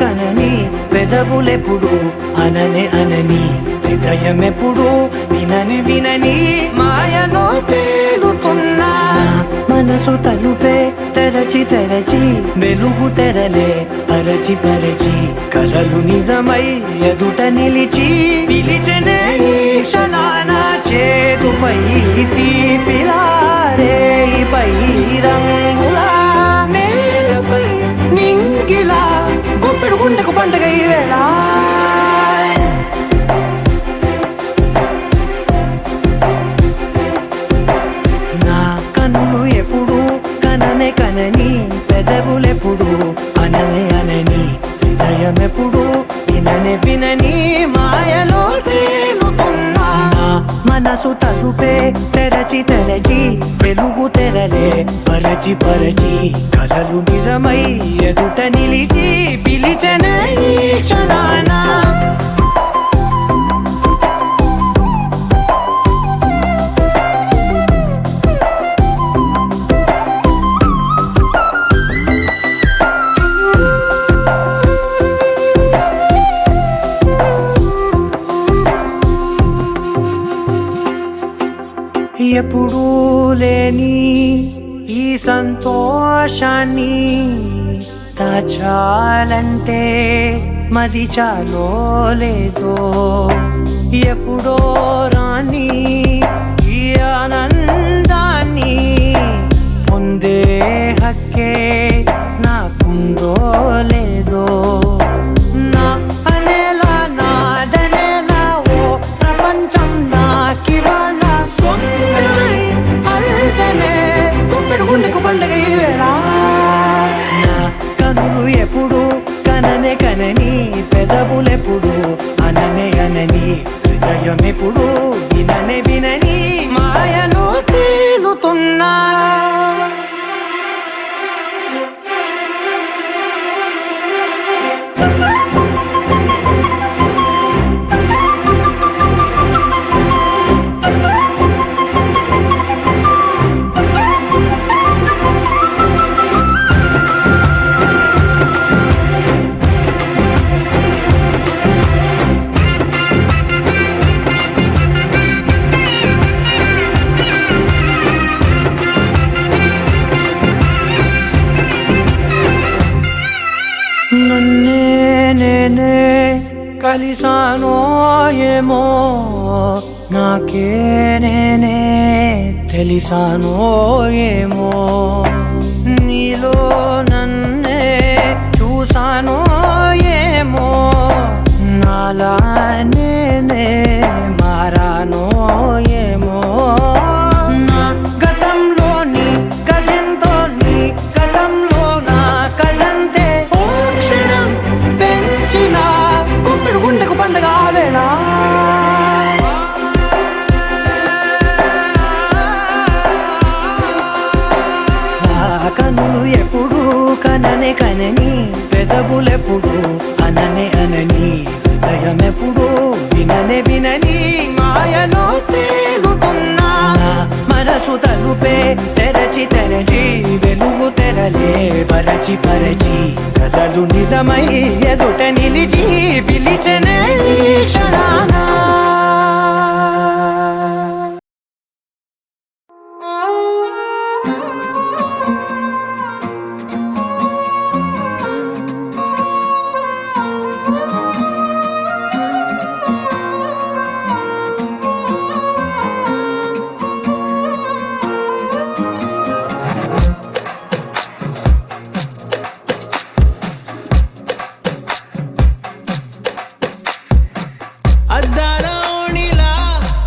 కనని పెదవులెప్పుడు అననే అనని హృదయమెప్పుడు వినని వినని మాయలో తేలుతున్నా మనసు తలుపే తెరచి తెరచి వెలుగు తెరలే పరచి పరచి కలలు నిజమై ఎదుట నిలిచి పిలిచెనే ఈ క్షణాన చేతుపై తీపిలారే పై రంగులా నేలపై నింగిలా గుప్పెడు గుండెకు పండుగ ఈ వేళ నా కన్నులు ఎప్పుడు కననే కనని పెదవులెప్పుడు అననే అనని హృదయమెప్పుడు విననే వినని మాయలో తేలుతున్నా మనసు తలుపే తెరచి తెరచి వెలుగు తెరలే పరచి పరచి కలలు నిజమై ఎదుట నిలిచి పిలిచెనే ఈ క్షణాన ఎప్పుడూ లేని ఈ సంతోషాన్ని దాచాలంటే మది చాలో లేదో ఎప్పుడో రాని ఈ ఆనందాన్ని పొందే హక్కే నాకుందో లేదో నా అనేలా నాదనేలా ఓ ప్రపంచం నాకివాళ గుండెకు పండుగ ఈ వేళ నా కనులు ఎప్పుడు కననే కనని పెదవులెప్పుడు అననే అనని హృదయం ఎప్పుడు విననే వినని మాయలో తేలుతున్నా నన్నే నేనే కలిసానో ఏమో నాకే నేనే తెలిసానో ఏమో నీలో నన్నే చూసానో ఏమో నాలా నేనే మారానో ఏమో నా గతంలోని కథంతో నీ గతంలో నా కథంతే గుండెకు పండుగ వేళ నా కనులు ఎప్పుడు కననే కనని పెదవులెప్పుడు అననే అనని హృదయమెప్పుడు విననే వినని మాయలో తేలుతున్నా మనసు తలుపే తెరచి తెరచి వెలుగు తెరలే పరచి పరచి కలలు నిజమై ఎదుట నిలిచి పిలిచెనే ఈ క్షణాన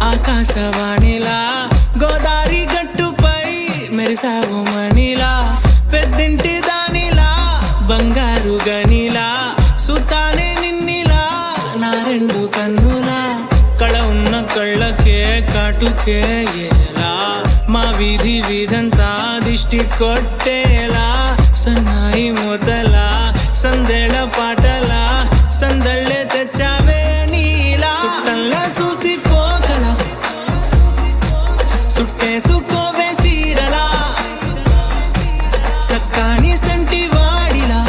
ఆకాశవాణిలా గోదారి గట్టుపై మెరిసావు మణిలా పెద్దింటి దానిలా బంగారు గనిలా సుతానే నిన్నిలా నా రెండు కన్నులా కళ ఉన్న కళ్ళకే కాటుకే ఎలా మా వీధి వీధంతా దిష్టి కొట్టేలా సన్నాయి మూతలా సందేళ పాటలా సందళ్ళే తెచ్చావే నీలా సుట్టంలా చూసిపోగలా సుట్టేసుకోవే సీరలా సక్కాని సంటి వాడిలా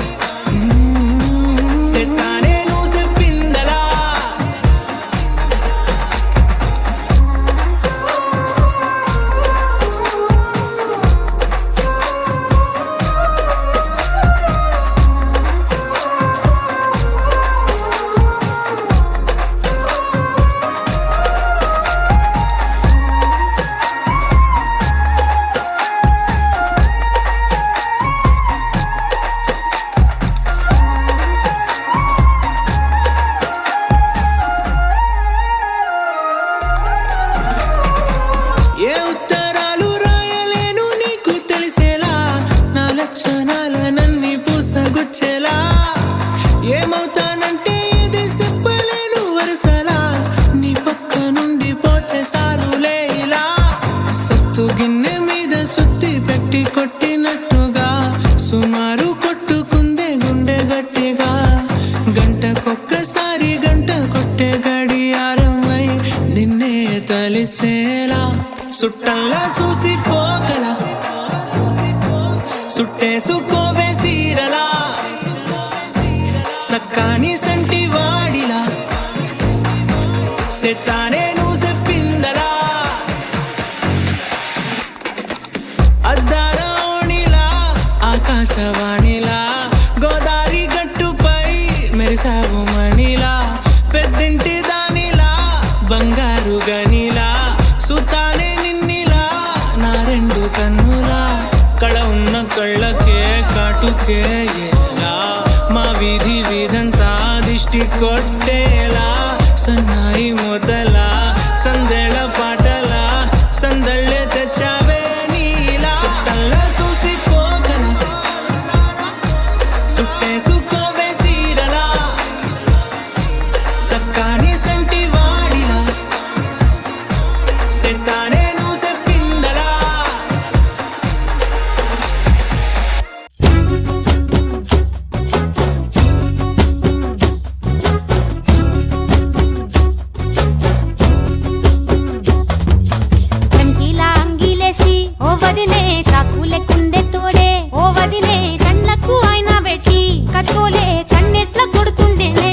సుమారు కొట్టుకుందే గుండె గట్టిగా గంటకొక్కసారి గంట కొట్టే గడియారమై నిన్నే తలిసేలా సుట్టంలా చూసిపోగల సుట్టేసుకోవే సీరలా సక్కాని సంటి వాడిలా సెత్తానే నువ్వు చెప్పిందలా అద్దాల ఓణిలా ఆకాశవాణిలా గోదావరి గట్టుపై మెరిసావు మణిలా పెద్దింటి దానిలా బంగారు గనిలా సుతానే నిన్నిలా నా రెండు కన్నులా కళ ఉన్న కళ్ళకే కాటుకే ఏలా మా వీధి వీధంతా దిష్టి కొట్టేలా సన్నాయి మొదలా సందేళ పాటలా సందళ్ళే తెచ్చావే నీలా చుట్టంలా చూసిపోగల సుట్టేసుకోవే సీరలా సక్కాని సంటి వాడిలా సెత్తానే నువ్వు చెప్పిందలా చంకీలా అంగిలేసి ఓ వదినే చాకులెక్కుండే తోడే ఓ వదినే కళ్ళకు ఆయన పెట్టి కత్తోలే కన్నెట్ల కొడుతుండేనే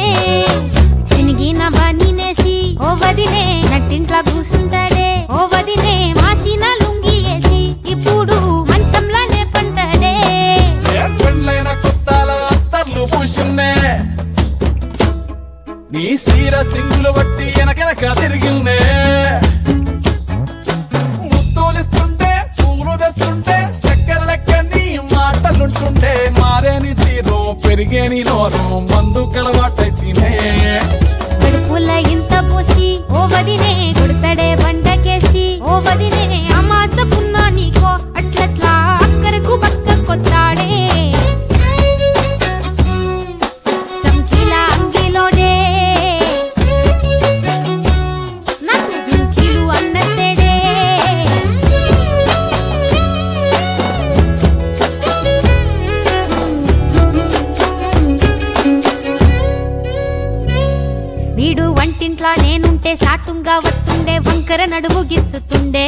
శనిగిన బనీనేసి ఓ వదినే నట్టింట్ల కూసుంటాడే ఓ వదినే మాసిన లుంగి వేసి ఇప్పుడు మంచంలానే పంటాడే ఏ పెళ్ళైన కొత్తాల అత్తర్లు పూసిన్నే నీ సీర సింగులు బట్టి వెనకెనక తిరిగిన్నే ముత్తూలిస్తుంటే పూలు తెస్తుంటే చక్కెర లెక్క నీ మాటలుంటుండే మారేని తీరు పెరిగేని నోరు మందు కలవాటైతేనే కడుపుల ఇంత పోసి ఓ వదినే కొడతాడే బండకేసి ఓ వదినే అమాస పున్నా నీకో అట్లట్లా అక్కరకు పక్క కొత్తాడే చంకీలా అంగిలోడే నాకు జుంకీలు అన్నతేడే వీడు వంటింట్లా నేనుంటే సాటుంగా వస్తుండే వంకర నడుము గిచ్చుతుండే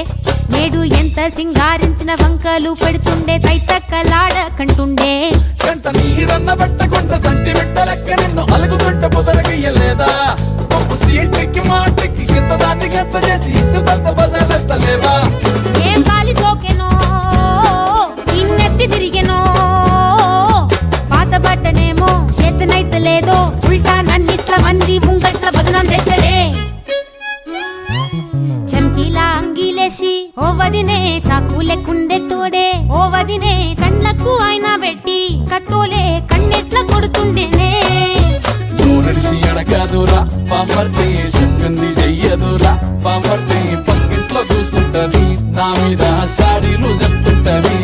నేడు ఎంత సింగారించిన వంకలు పెడుతుండే తైతక్కలాడ కంటుండే గంట నీరన్న పట్టకుంట సంటి బిడ్డ లెక్క నిన్ను అలుగుతుంట బుదరగయ్యలేదా పప్పు సీటెక్కి మాటెక్కి గింత దాన్ని గంత చేసి ఇచ్చు తంత బజార్లెత్తలేవా ఏం గాలి సోకెనో ఇన్నెత్తి తిరిగెనో పాత బట్టనేమో చేతనైతే లేదో ఉల్టా నన్నిట్ల మంది ముంగట్ల బదనాం చేస్తలే చంకీలా అంగిలేసి ఓ వదినే చాకులెక్కుండే తోడే ఓ వదినే కండ్లకు ఆయన పెట్టి కత్తోలే కన్నెట్ల కొడుతుండేనే నడిచి అడగదురా పాపర్తి చెప్పింది చెయ్యదురా పాపర్తి పక్కింట్లో కూసుంటది నా మీద సాడీలు చెప్తుంటది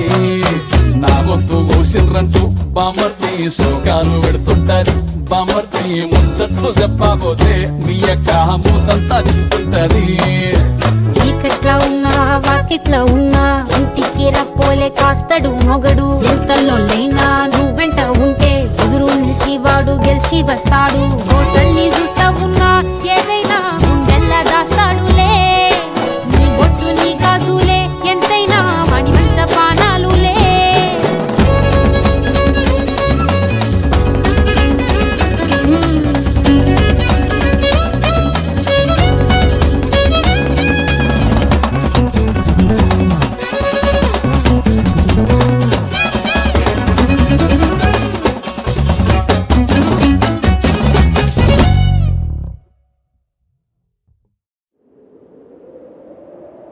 నా గొంతు కూసిండ్రంటూ బామర్తి శోకాలు పెడుతుంటది బామర్తి ముచ్చట్లు చెప్పబోతే మీ యొక్క మూతంతా తింటుంటది చీకట్లా ఉన్నా వాకిట్లా ఉన్నా ఇంటికి రప్పోలే కాస్తడు మొగడు ఎంతలోనైనా నువ్వెంట ఉంటే ఎదురు నిలిచి వాడు గెలిచి వస్తాడు గోసల్ని చూస్తా ఉన్నా ఏదైనా గుండెల్లా దాస్తాడులే నీ బొట్టు నీ గాజులే ఎంతైనా వాడి మంచ పానాలులే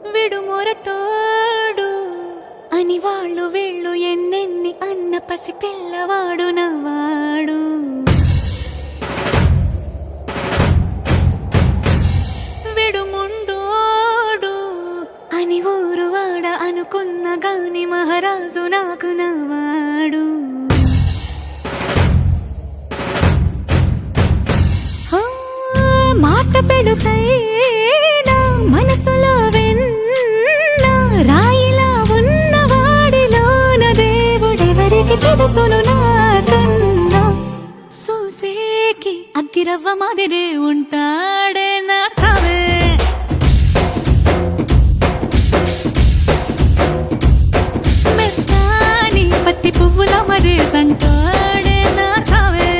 విడు మొరటోడు అని వాళ్ళు వీళ్ళు ఎన్నెన్ని అన్న పసి పిల్లవాడు నవ్వాడు విడు ముండోడు అని ఊరు వాడ అనుకున్న గాని మహారాజు నాకు నవ్వాడు మాట పెడుసైనా మనసులో వెన్న రాయిలా ఉన్నవాడిలోన దేవుడెవరికి తెలుసును నాకన్నా సూసేకి అగ్గిరవ్వ మాదిరి ఉంటాడే నా సావే మెత్తాని పత్తి పువ్వుల మరి సంటాడే నా సావే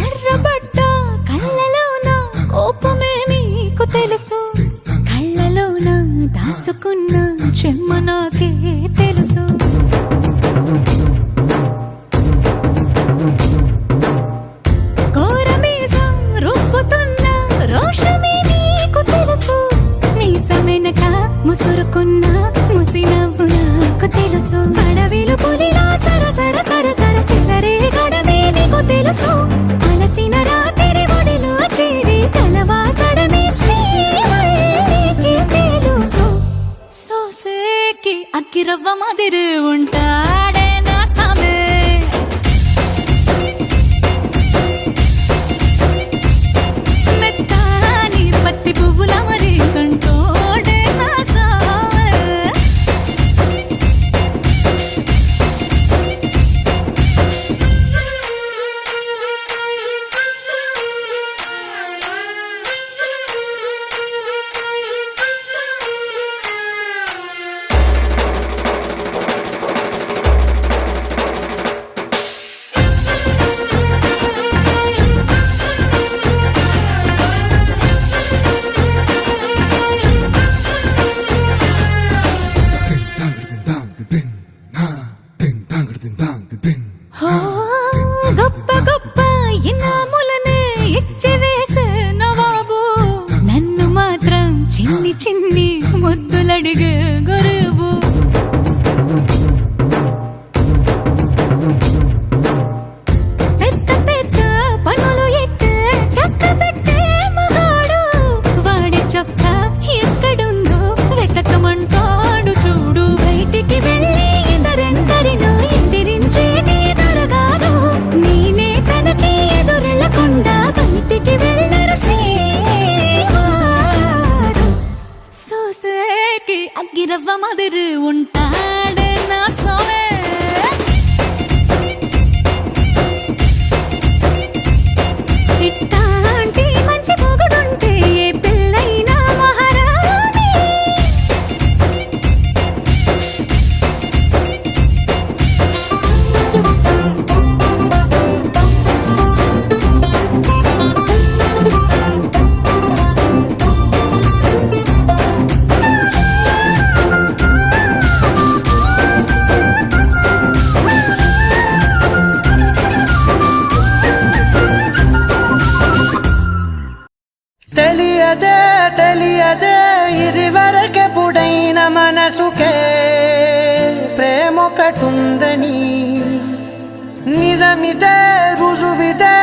ఎర్రబడ్డ కళ్ళలోన కోపమే నీకు తెలుసు కళ్ళలోన దాచుకున్న చెమ్మ నాకే తెలుసు కోరమీసం రుబ్బుతున్న రోషమే నీకు తెలుసు మీసమెనక ముసురుకున్న ముసినవ్వు నాకు తెలుసు అడవిలు పులిలా సరసర సరసర చిల్లరే గడమే నీకు తెలుసు అలసిన రాత్రి ఒడిలో చేరి తలవాచడమే శ్రీవల్లికి తెలుసు సోసేకి అగ్గిరవ్వ మాదిరి ఉంటాడే నా సామే మెత్తాని పత్తి పువ్వుల మరి సంటోడే నా సామే గొప్ప గొప్ప ఇనాములనే ఇచ్చి వేసే నవాబు నన్ను మాత్రం చిన్ని చిన్ని ముద్దులడిగే గురువు పెద్ద పెద్ద పనులు ఎట్టే చక్క పెట్టే మగాడు వాడి చొక్క ఎక్కడుందో వెతకమంటాడు చూడు బయటికి వెళ్ళి ఇద్దరెందరినో ఎదిరించేటి దొరగాను నేనే తనకి ఎదురెళ్ళకుండా బయటికి వెళ్ళరు శ్రీవారు సోసేకి అగ్గిరవ్వ మాదిరి ఉంటాడే నా సోమే ఇట్టాంటి మంచి పొగడుంటే ఏ పిల్లైనా మహారాణి తెలియదే తెలియదే ఇది వరకెప్పుడైన మనసుకే ప్రేమొకటుందని నిజమిదే రుజువిదే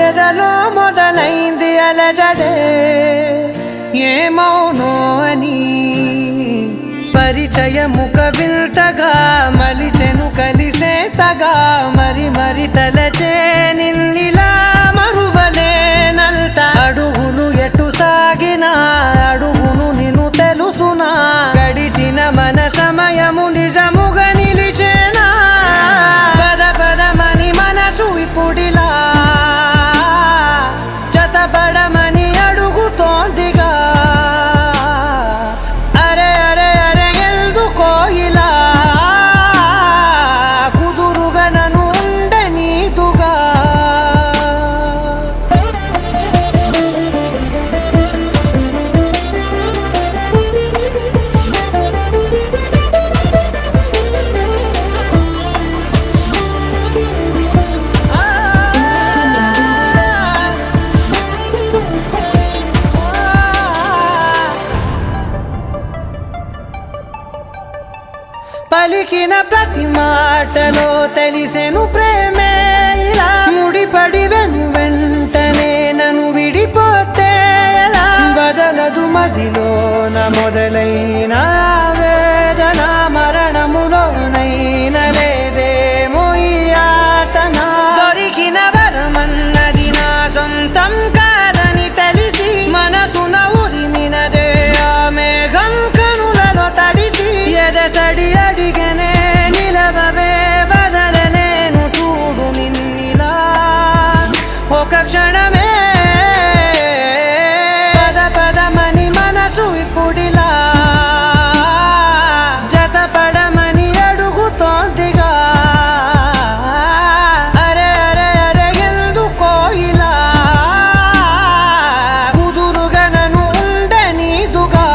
ఎదలో మొదలైంది అలజడే ఏమౌనో అని పరిచయముక విల్తగా మలిచెను కలిసేతగా మరి మరి తలచే నిన్నిలా మరువలేనంత అడుగులు ఎటు సాగినా అడుగును నిన్ను తెలుసునా గడిచిన మన సమయము నిజముగా నిలిచేనా పద పదమని మనసు ఇప్పుడిలా జతపడమని అడుగుతోందిగా అరే అరే అరే ఎందుకో ఇలా కుదురుగా నన్ను ఉండనీతుగా పలికిన ప్రతి మాటలో తెలిసెను ప్రేమే ఇలా ముడిపడి వెంటనే నన్ను విడిపోతే ఎలా బదలదు మదిలోన మొదలైన వేదన మరణములోనైన లేదేమో ఈ యాతన దొరికిన వరమన్నది నా సొంతం కాదని తెలిసి మనసున ఉరిమినదే ఆ మేఘం కనులలో తడిసి ఎదసడి అడిగనే నిలవవే బదలలేను చూడు నిన్నిలా ఒక క్షణమే పద పదమని మనసు ఇప్పుడిలా జతపడమని అడుగుతోందిగా అరే అరే అరే ఎందుకో ఇలా కుదురుగా నన్ను ఉండనీదుగా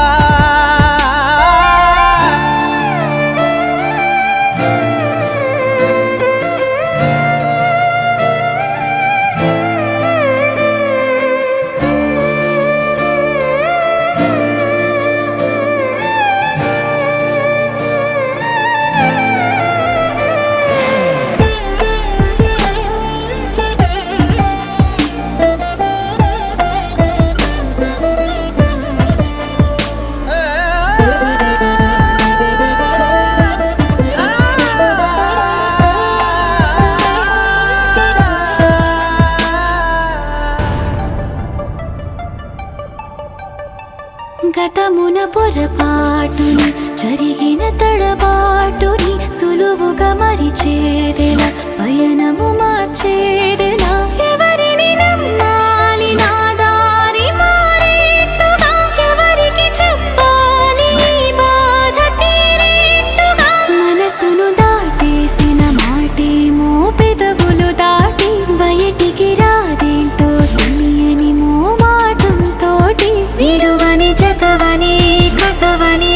గతమున పొరపాటుని జరిగిన తడబాటుని సులువుగా మరిచేదెలా పయనము మార్చేదెలా ఎవరిని నమ్మాలి నా దారి మారేట్టుగా ఎవరికి చెప్పాలి ఈ బాధ తీరేట్టుగా మనసును దాటేసిన మాటేమో పెదవులు దాటి బయటికి రాదేంటో తెలియని మోమాటంతోటి విడువని జతవని కృతవని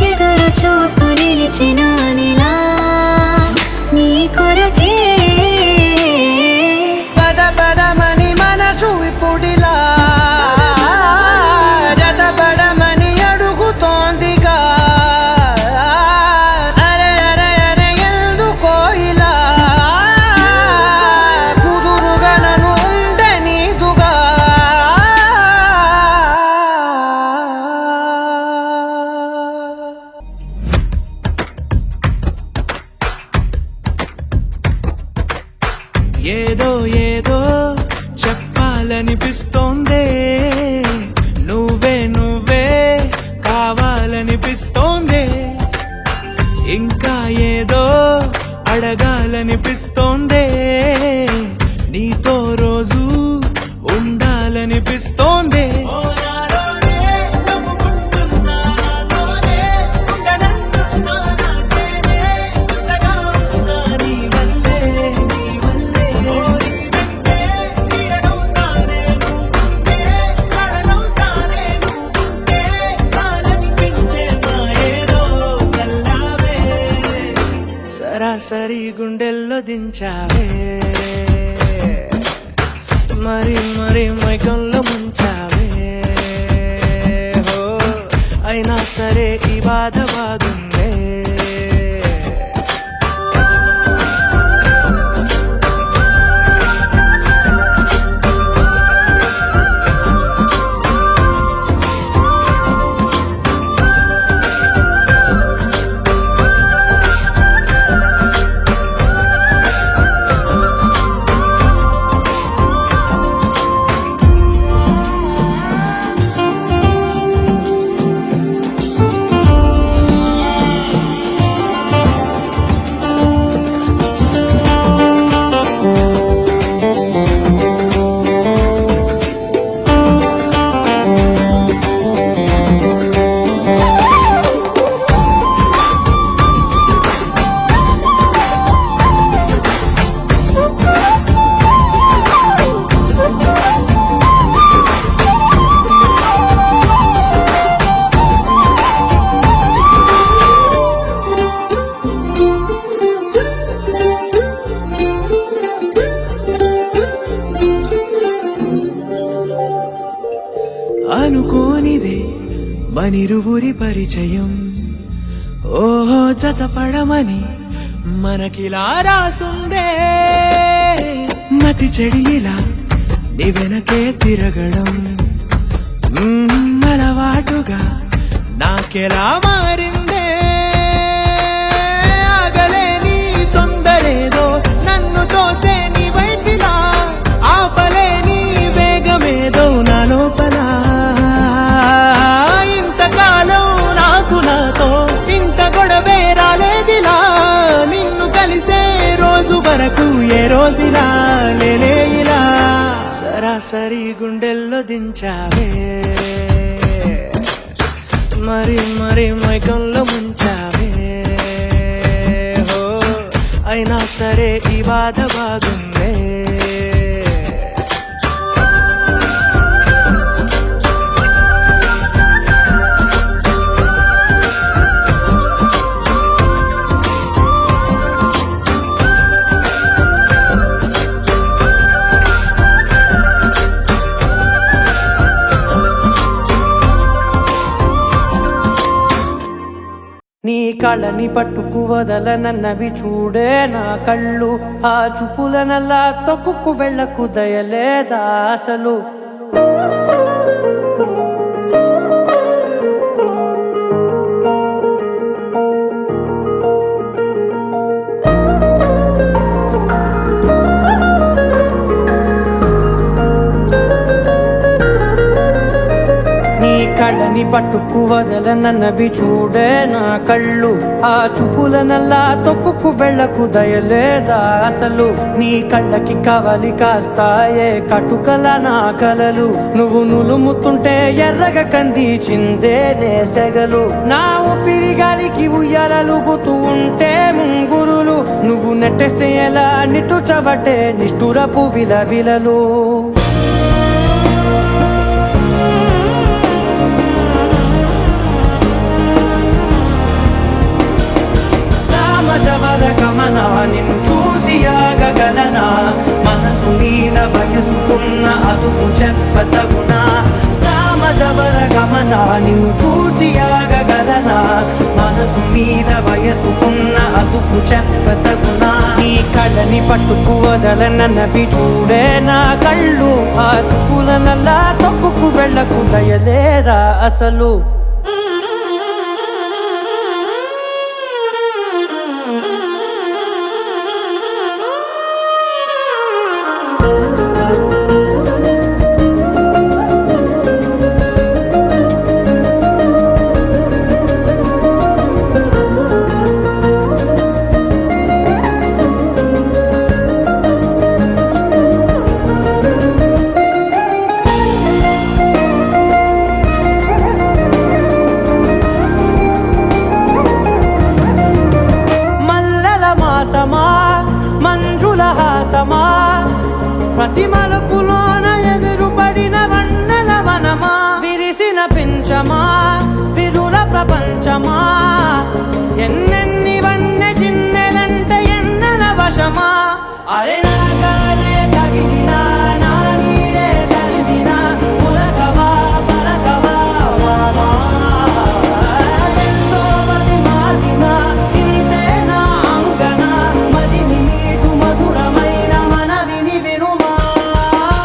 ఎదురు చూస్తూ నిలిచినానిలా నీ కొరకే పద పదమని మనసు ఇప్పుడిలా జతపడమని అడుగుతోందిగా అరే అరే అరే ఎందుకో ఇలా కుదురుగా నన్ను ఉండనీదుగా ఏదో ఏదో చెప్పాలనిపిస్తోందే నువ్వే నువ్వే కావాలనిపిస్తోందే ఇంకా ఏదో అడగాలనిపిస్తోందే నీతో రోజు ఉండాలనిపిస్తోందే సరాసరి గుండెల్లో దించావే మరి మరి మైకంలో ముంచావే హో అయినా సరే ఈ బాధ బాగుందే అనుకోనిదే మనిరువురి పరిచయం ఓహో జతపడమని మనకిలా రాసుందే, మతి చెడి ఇలా నీ వెనకే తిరగడం అలవాటుగా నాకెలా మారిందే. ఆగలేని తొందరేదో నన్ను తోసే నీ వైపిలా, ఆపలేని వేగమేదో నా లోపల. ఇంతకాలం నాకు నాతో ఇంత గొడవే రాలేదిలా, నిన్ను కలిసే రోజు వరకు ఏ రోజులా లేలే ఇలా. సరాసరి గుండెల్లో దించావే, మరి మరి మైకంలో ముంచావే. హో అయినా సరే ఈ బాధ బాగుందే. నీ కళ్ళని పట్టుకు వదలనన్నవి చూడే నా కళ్ళు, ఆ చూపులనల్లా తొక్కుకు వెళ్ళకు దయలేదా అసలు. కళ్ళని పట్టుకు వదలనన్నవి చూడే నా కళ్ళు, ఆ చూపులనల్లా తొక్కుకు వెళ్ళకు దయలేదా అసలు. నీ కళ్ళకి కవలి కాస్తాయే కటుకల నా కలలు, నువ్వు నులుముతుంటే ఎర్రగా కందిచిందే నేసెగలు. నా ఊపిరి గాలికి ఉయ్యాలలుగుతూ ఉంటే ముంగురులు, నువ్వు నెట్టేస్తే ఎలా నిట్టుచబట్టే నిష్ఠురపు విలవిలలు. గమనా నిన్ను చూసి ఆగగలనా, మనసు మీద వయసుకున్న అదుపు చెప్పతగునా. సామజవర గమనా నిన్ను చూసి ఆగగలనా, మనసు మీద వయసుకున్న అదుపు చెప్పతగునా. నీ కళ్ళని పట్టుకు వదలనన్నవి చూడే నా కళ్ళు, ఆ చూపులనల్లా తొక్కుకు వెళ్ళకు దయలేరా అసలు. మంజుల హాసమా ప్రతి మలుపులోన ఎదురుపడిన వన్నెల వనమా, విరిసిన పించమా విరుల ప్రపంచమా, ఎన్నెన్ని వన్నె చిన్నెలంటే ఎన్నెల వశమా. అరే నాగాలే తగిలినా నా నీడే తరిమినా, పులకవా పలకవా వామా, ఎంతో మతి మారినా ఇంతే నా అంగన, మదిని మీటు మధురమైన మనవిని వినుమా.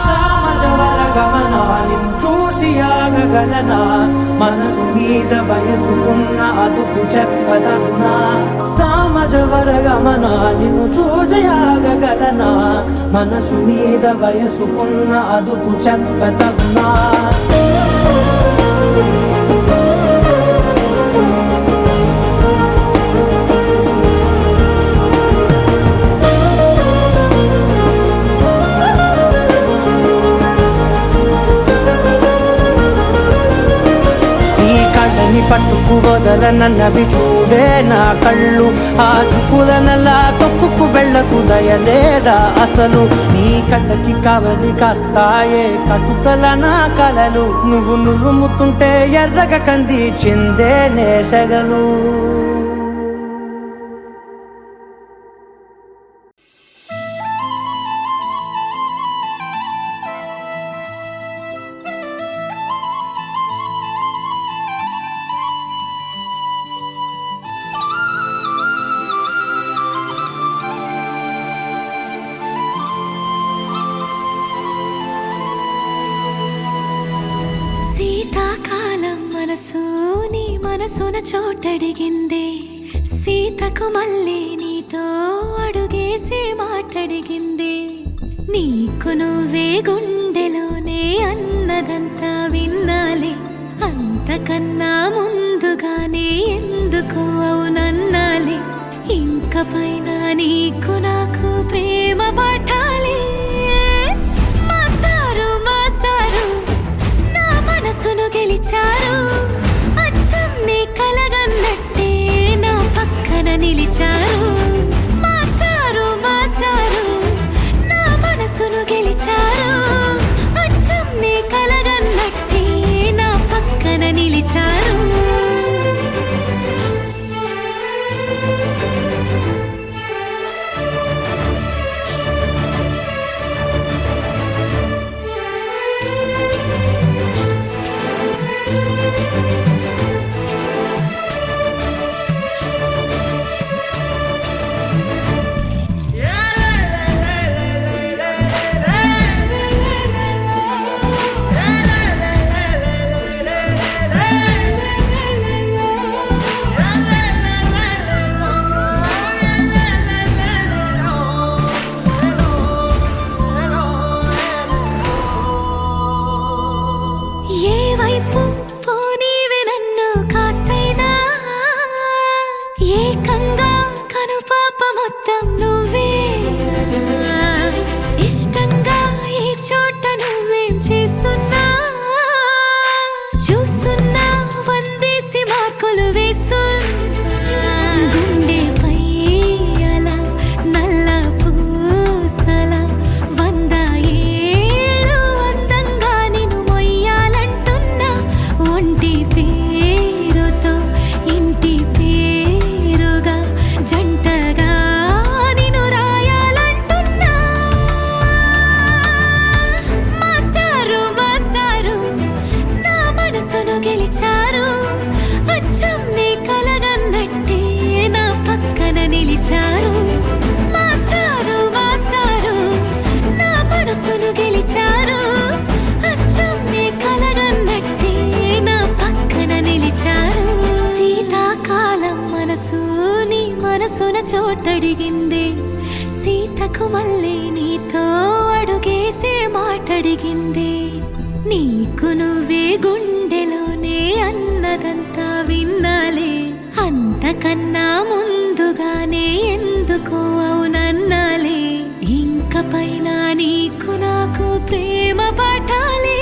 సామజవర గమనా నిన్ను చూసి ఆగగలనా, మనసు మీద వయసుకున్న అదుపు చెప్పదగునా. సామజవర గమనా నిన్ను చూసి ఆగగలనా, మనసు మీద వయసుకున్న అదుపు చెప్పదగునా. కళ్ళని పట్టుకు వదలనన్నవి చూడే నా కళ్ళు, ఆ చూపులనల్లా తొక్కుకు వెళ్ళకు దయలేదా అసలు. నీ కళ్ళకి కవలి కాస్తాయే కటుకల నా కలలు, నువ్వు నులుముతుంటే ఎర్రగా కందిచిందే నేసెగలు. మనసు నీ మనసున చోటడిగిందే సీతకు మళ్ళీ నీతో అడుగేసి మాటడిగిందే నీకు నువ్వే గుండెలోనే అన్నదంతా విన్నాలే అంతకన్నా ముందుగానే ఎందుకు అవునన్నాలే ఇంక పైన నీకు నాకు ప్రేమ పాఠాలే మాస్టారు మాస్టారు నా మనసును గెలిచారు అచ్చం నీ కలగన్నట్టే నా పక్కన నిలిచారు మాస్టారు మాస్టారు నా మనసును గెలిచారు అచ్చం నీ కలగన్నట్టే నా పక్కన నిలిచారు ఏ వైపు పోనీవి నన్ను కాస్తైనా ఏకంగా కనుపాప మొత్తం నువ్వేనా ఇష్టంగా ఈ చోట నువ్వేం చేస్తున్నా చూస్తున్నా వందేసి మార్కులు వేస్తున్నా గుండెపై అలా నల్ల పూసల 100 ఏళ్ళు అందంగా నిన్ను మొయ్యాలంటున్నా ఒంటి పేరుతో ఇంటి పేరుగా జంటగా నిన్ను రాయాలంటున్నా మాస్టారు మాస్టారు నా మనసును గెలిచారు అచ్చం నీ కలగన్నట్టే నా పక్కన నిలిచారు మాస్టారు మాస్టారు నా మనసును గెలిచారు అచ్చం నీ కలగన్నట్టే నా పక్కన నిలిచారు శీతాకాలం మనసు నీ మనసున చోటడిగిందే సీతకు మళ్ళీ నీతో అడుగేసే మాటడిగిందే నీకు నువ్వే గుండెలోనే అన్నదంతా విన్నాలే అంతకన్నా ముందుగానే ఎందుకు అవునన్నాలే ఇంక పైన నీకు నాకు ప్రేమ పాఠాలే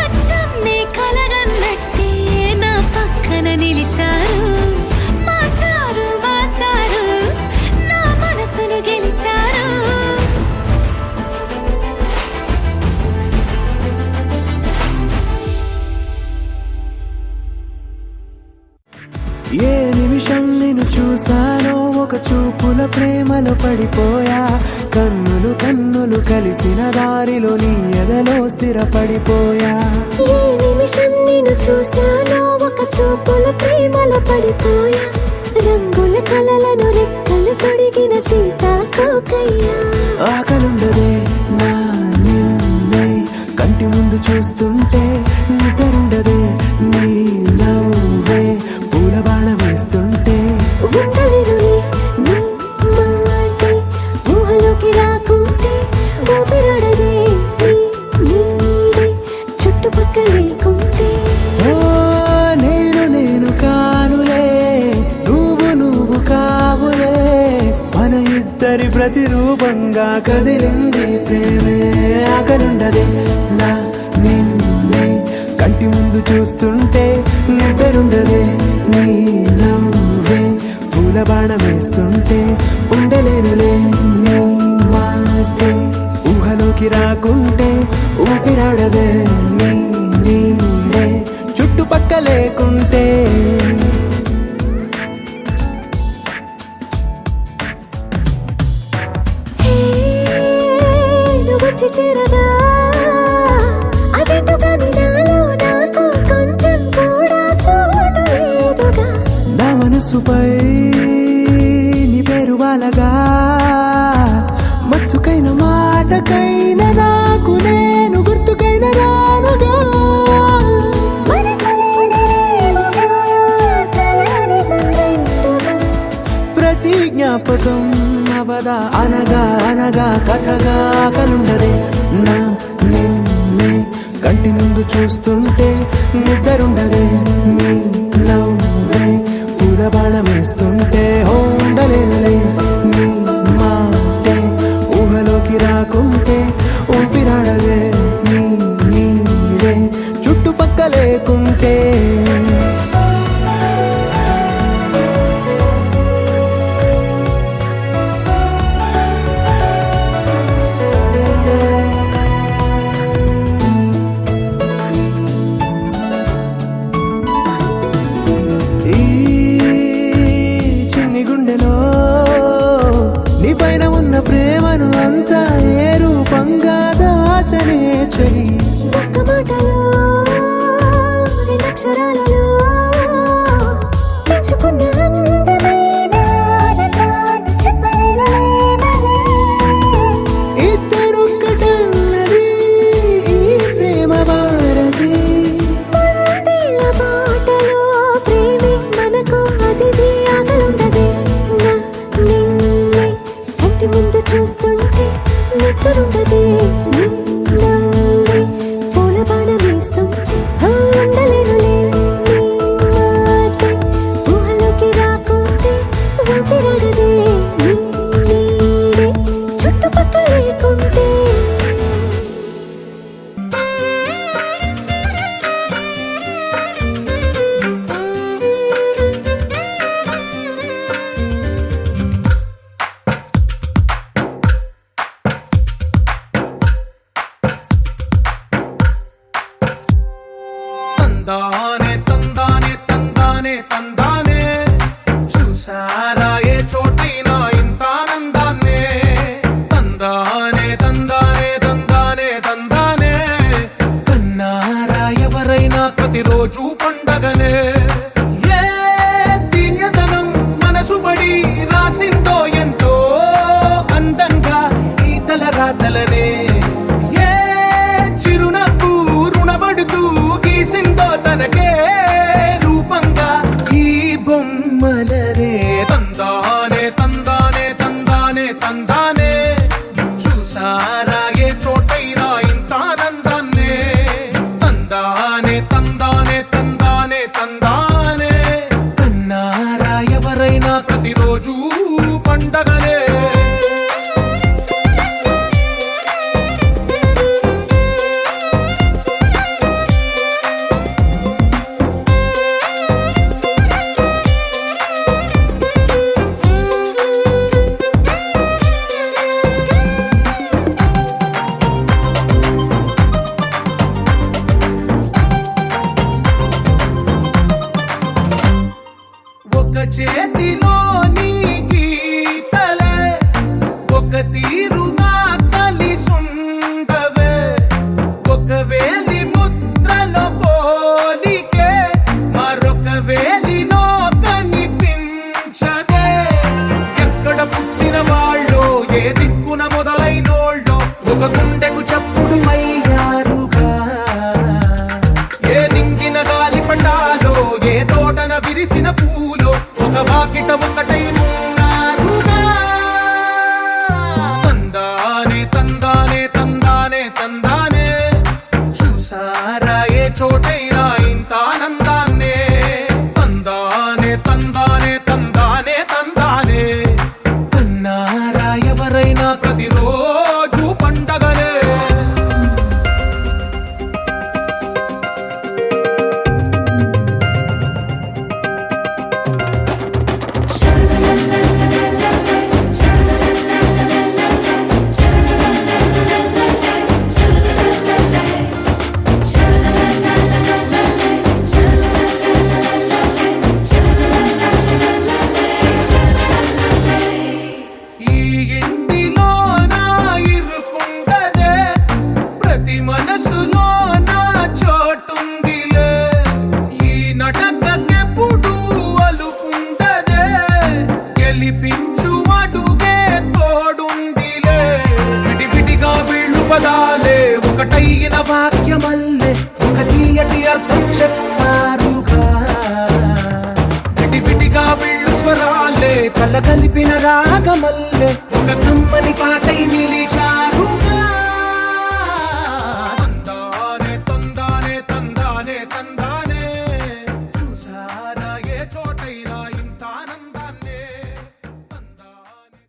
అచ్చం నీ కలగన్నట్టే నా పక్కన నిలిచారు మాస్టారు మాస్టారు నా మనసును గెలిచారు ఏ నిమిషం నిన్ను చూసానో ఒక చూపుల ప్రేమలో పడిపోయా కన్నులు కన్నులు కలిసిన దారిలో నీ ఎదలో స్థిరపడిపోయా ఏ నిమిషం నిన్ను చూశానో ఒక చూపుల ప్రేమలో పడిపోయా రంగుల కలలను రెక్కలు తొడిగిన సీతాకోకయ్యా ఆకలుండదే నా నిన్నే కంటి ముందు చూస్తుంటే నిద్రుండదే నీ నవ్వే పూల బాణం వేస్తుంటే ఉండలేనులే నీ మాటే ఊహలోకి రాకుంటే ఊపిరాడదే నీ నీడే చుట్టుపక్కల లేకుంటే ఓ నేను కానులే నువ్వు కావులే మన ఇద్దరి ప్రతిరూపంగా కదిలింది ప్రేమే ఆకలుండదే నా నిన్నే కంటి ముందు చూస్తుంటే నిద్రుండదే నీ నవ్వే పూల బాణం వేస్తుంటే ఉండలేనులే నీ మాటే ఊహలోకి రాకుంటే ఊపిరాడదే నీ నీడే చుట్టుపక్క లేకుంటే నువ్వు వచ్చి చేరగా అదేంటో కానీ నాలో నాకు కొంచెం కూడా చోటు లేదుగా నా మనసుపై నీ పేరు వాలగా మచ్చుకైన మాటకై జ్ఞాపకం అవదా అనగా అనగా కథగా కలుండదే నా నిన్నే కంటి ముందు చూస్తుంటే నిద్రుండదే నీ నవ్వే పూల బాణమేస్తుంటే ఉండలేనులే నీ మాటే ఊహలోకి రాకుంటే ఊపిరాడదే నీ నీడే చుట్టుపక్క లేకుంటే ఈ చిన్ని గుండెలో నీ పైన ఉన్న ప్రేమను అంతా ఏ రూపంగా దాచనే చలి ఒక్క మాటలో రెండక్షరాలలో పెంచుకున్న అందమైన ఆనందాన్ని చెప్పలేనులే మరి. ఇద్దరొక్కటన్నది ఈ ప్రేమ వాడది పందిళ్ళ బాటలో ప్రేమే మనకు అతిథి ఆగలుండదే నా నిన్నే కంటి ముందు చూస్తుంటే నిద్రుండదే నీ నవ్వే పూల బాణం వేస్తుంటే ఉండలేనులే నీ మాటే ఊహలోకి రాకుంటే ఊపిరాడదే నీ నీడే చుట్టుపక్క లేకుంటే. తందానే తందానే తందానే తందానే చూసారా ఏ చోటైనా ఇంత ఆనందాన్నే తందానే తందానే తందానే తందానే కన్నారా ఎవరైనా ప్రతిరోజు పండగనే ఏ తీయదనం మనసు పడి రాసిందో ఎంతో అందంగా ఈ తలరాతలనే ఏ చిరునవ్వు రుణపడుతూ గీసిందో తనకే రూపంగా ఈ బొమ్మలనే తందానే తందానే తందానే తందానే చూసారా ఏ చోటైనా ఇంత ఆనందాన్నే తందానే తందానే తందానే తందానే కన్నారా ఎవరైనా ప్రతిరోజు పండగనే ఒక చేతిలో నీ గీతలే ఒక తీరుగా కలిసుండవే ఒక వేలి ముద్రలో పోలికే మరొక వేలిలో కనిపించదే ఎక్కడ పుట్టిన వాళ్ళో ఏ దిక్కున మొదలైనోళ్ళో ఒక గుండెకు చప్పుడు అయ్యారుగా ఏ దింగిన గాలి పటాలో ఏ తోటన విరిసిన పూలో ఒక వాకిట ఒకటై ఉన్నారుగా తందానే తందానే తందానే తందానే చూసారా ఏ చోటైనా ఇంత ఆనందాన్నే తందానే తందానే తందానే తందానే కన్నారా ఎవరైనా ప్రతిరోజు పండగనే Sha కళ్ళ కలిపిన రాగమల్లె ఒక కమ్మని పాటై నిలిచారుగా. తందానే తందానే తందానే తందానే చూసారా ఏ చోటైనా ఇంత ఆనందాన్నే తందానే.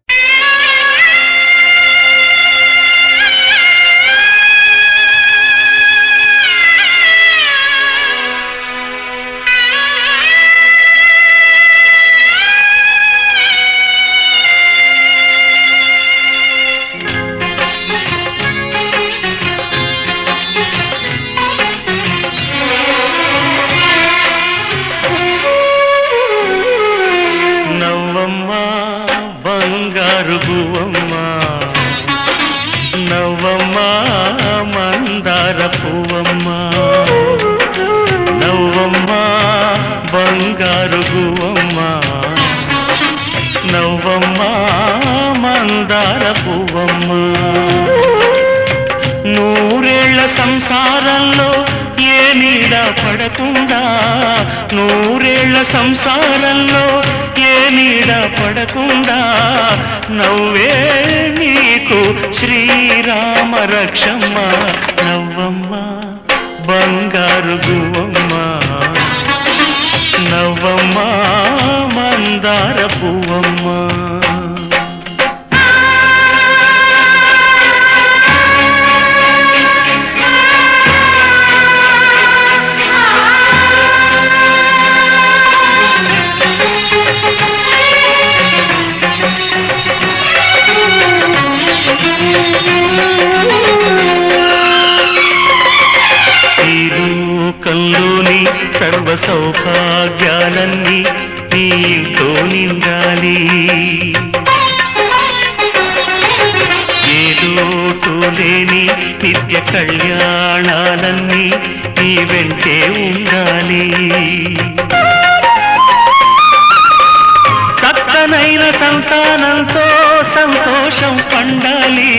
నవ్వమ్మా బంగారు గువ్వమ్మా, నవ్వమ్మా మందార పువ్వమ్మా, నవ్వమ్మా బంగారు గువ్వమ్మా, నవ్వమ్మా మందార పువ్వమ్మా. నూరేళ్ల సంసారంలో ఏ నీడ పడకుండా, నూరేళ్ల సంసారంలో ఏ నీడ పడకుండా, నవ్వే నీకు శ్రీరామ రక్షమ్మ. నవ్వమ్మ బంగారు గువ్వమ్మ, నవ్వమ్మ మందార పువ్వమ్మ. లోకంలోని సర్వ సౌభాగ్యాలన్నీ నీ ఇంట్లో నిండాలి, ఏ లోటు లేని నిత్య కళ్యాణాలన్నీ నీ వెంటే ఉండాలి. చక్కనైన సంతానంతో సంతోషం పండాలి,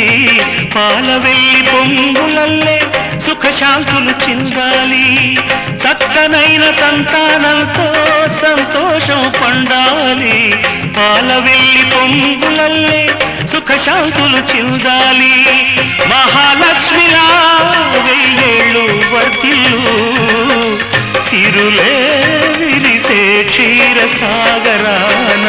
పాల వెళ్ళి పొంగులల్లే సుఖశాంతులు చిందాలి. చక్కనైన సంతానంతో సంతోషం పండాలి, పాల వెళ్ళి పొంగులల్లే సుఖశాంతులు చిందాలి. మహాలక్ష్మిలా వెయ్యేళ్ళు వర్తిల్లు, సిరులే విరిసే క్షీరసాగరాన.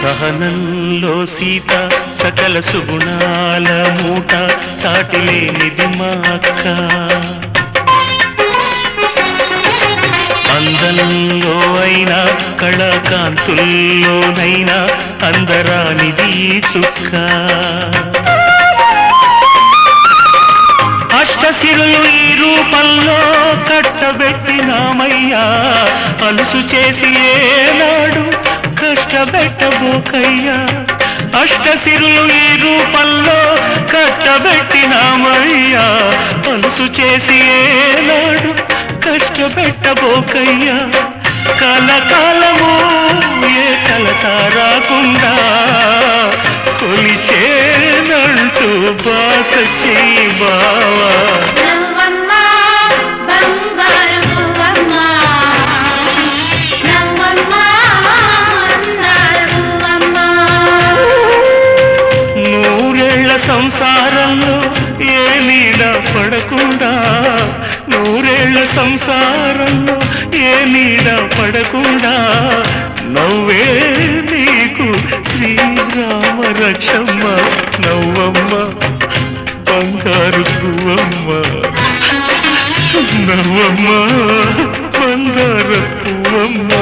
సహనంలో సీత సకల సుగుణాల మూట, చాటిలేనిది మా అక్క. అందంలో అయినా కళాకాంతుల్లోనైనా అందరానిది చుక్క. అష్టసిరులు ఈ రూపంలో కట్టబెట్టినామయ్యా, అలుసు చేసి ఏనాడు కష్టపెట్టబోకయ్యా. అష్టసిరులు ఈ రూపంలో కట్టబెట్టినామయ్యా, అలుసు చేసి ఏనాడు కష్టపెట్టబోకయ్యా. కలకాలము ఏ కలత రాకుండా కొలిచేనంటూ బాస చేయి బావా. సంసారంలో ఏ నీడ పడకుండా, నూరేళ్ల సంసారంలో ఏ నీడ పడకుండా, నవ్వే నీకు శ్రీరామ రక్షమ్మ. నవ్వమ్మ బంగారు పువ్వమ్మ, నవ్వమ్మ మందార పువ్వమ్మ.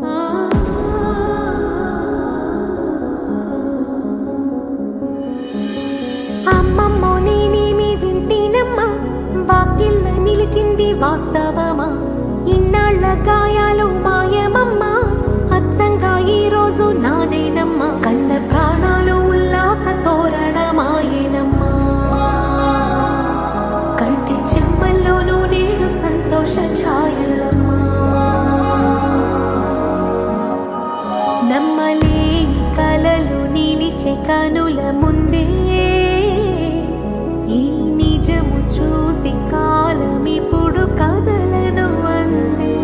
ah పరువమా ఇన్నాళ్ళ గాయాలు మాయమమ్మా అచ్చంగా ఈ రోజు నాదేనమ్మా కన్న ప్రాణాలు ఉల్లాస తోరణమాయేనమ్మా కంటి చెమ్మల్లోనూ నేను సంతోష ఛాయలమ్మా నమ్మలేని కలలు నిలిచే కనుల ముందే ఈ నిజము చూసి కాలమిప్పుడు కదలను అందే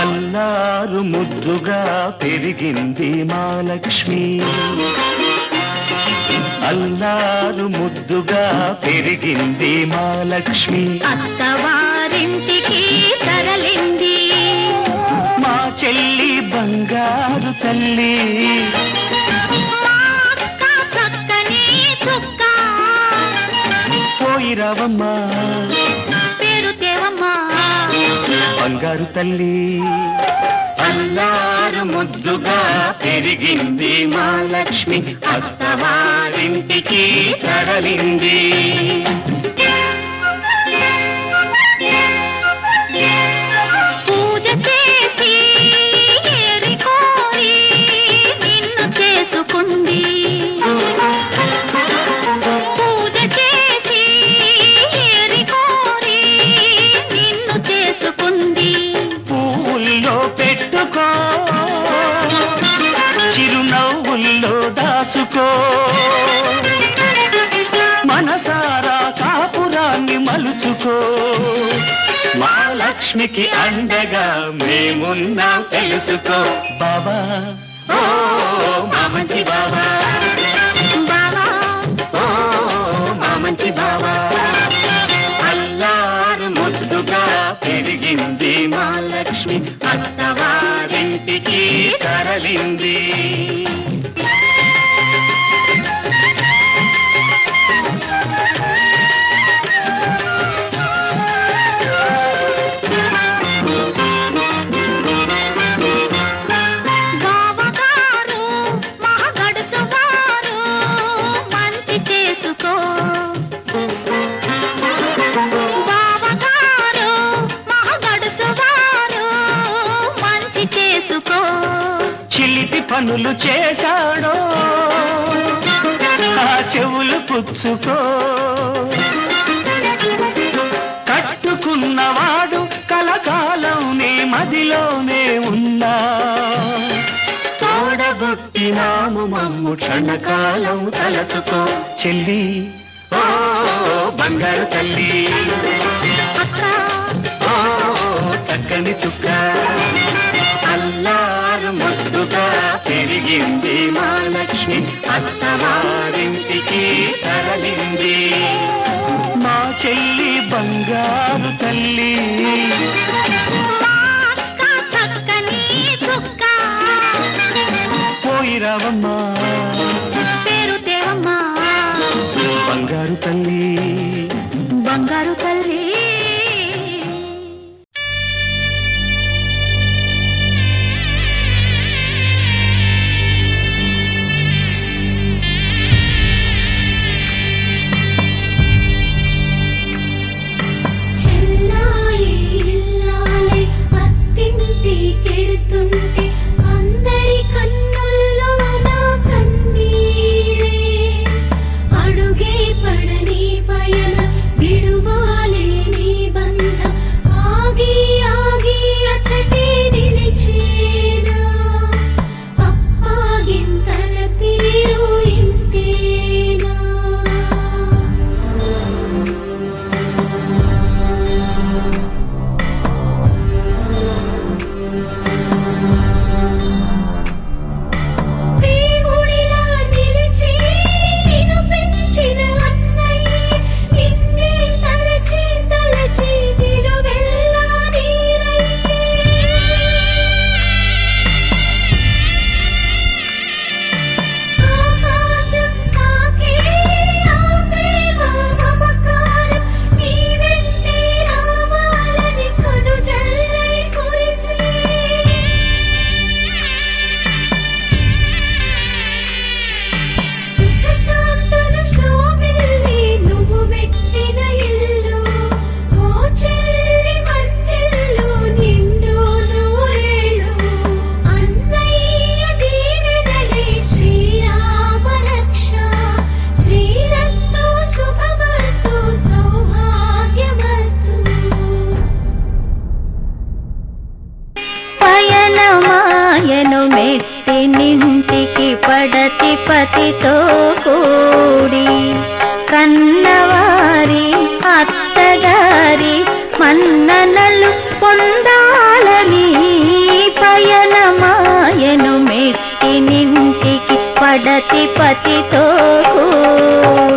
అల్లారు ముద్దుగా పెరిగింది మా లక్ష్మి అల్లారు ముద్దుగా పెరిగింది మా లక్ష్మి అత్తవారింటికి తరలింది మా చెల్లి బంగారు తల్లి మా అక్క చక్కని చుక్క పోయిరావమ్మా పేరు తేవమ్మా బంగారు తల్లి అల్లారు ముద్దుగా పెరిగింది మా లక్ష్మి అత్తవారింటికి తరలింది పూజ చేసి ఏరి కోరి నిన్ను చేసుకుంది పూజ చేసి ఏరి కోరి నిన్ను చేసుకుంది పువ్వుల్లో పెట్టుకో చిరునవ్వుల్లో దాచుకో మనసారా కాపురాన్ని మలుచుకో మా లక్ష్మికి అండగా మేమున్నాం తెలుసుకో బాబా ఓ మా మంచి బాబా బావా ఓ మా మంచి బాబా అల్లారు ముద్దుగా పెరిగింది మా లక్ష్మి అత్తవారింటికి తరలింది బావగారు మహగడుచువారు మంచి చేసుకో బావగారు మహగడుచువారు మంచి చేసుకో చిలిపి పనులు చేశాడో ఆ చెవులు పుచ్చుకో కట్టుకున్నవాడు కలకాలం నీ మదిలోనే ఉన్నా తోడబుట్టినాము మమ్ము క్షణకాలం తలచుకో చెల్లి ఓ బంగారు తల్లి అక్క ఓ చక్కని చుక్క అల్లారు ముద్దుగా పెరిగింది మా లక్ష్మి అత్తవారింటికి తరలింది మా చెల్లి బంగారు తల్లి మా అక్క చక్కని చుక్క పోయిరావమ్మా పేరు తేవమ్మా బంగారు తల్లి బంగారు తల్లి ఇంటికి పడతి పతితో కూడి కన్నవారి అత్తగారి మన్ననలు పొందాలని పయనమాయను మెట్టినింటికి పడతి పతితో కూడి